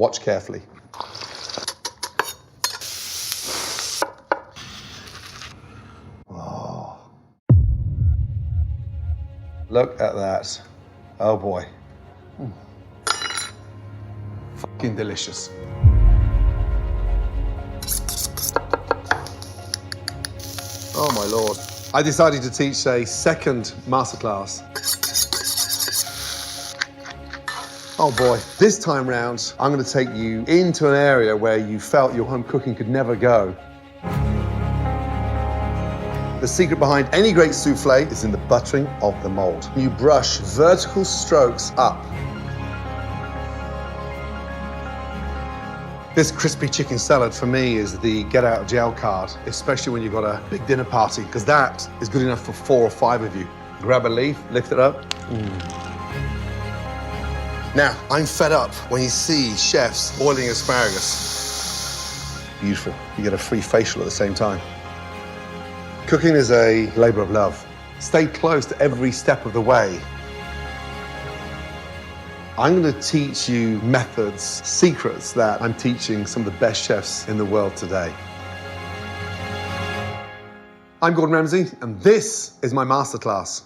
Watch carefully. Oh. Look at that. Oh boy. Fucking delicious. Oh my Lord. I decided to teach a second masterclass. Oh boy. This time round, I'm going to take you into an area where you felt your home cooking could never go. The secret behind any great souffle is in the buttering of the mold. You brush vertical strokes up. This crispy chicken salad for me is the get out of jail card, especially when you've got a big dinner party, because that is good enough for 4 or 5 of you. Grab a leaf, lift it up. Now, I'm fed up when you see chefs boiling asparagus. Beautiful. You get a free facial at the same time. Cooking is a labor of love. Stay close to every step of the way. I'm going to teach you methods, secrets that I'm teaching some of the best chefs in the world today. I'm Gordon Ramsay, and this is my masterclass.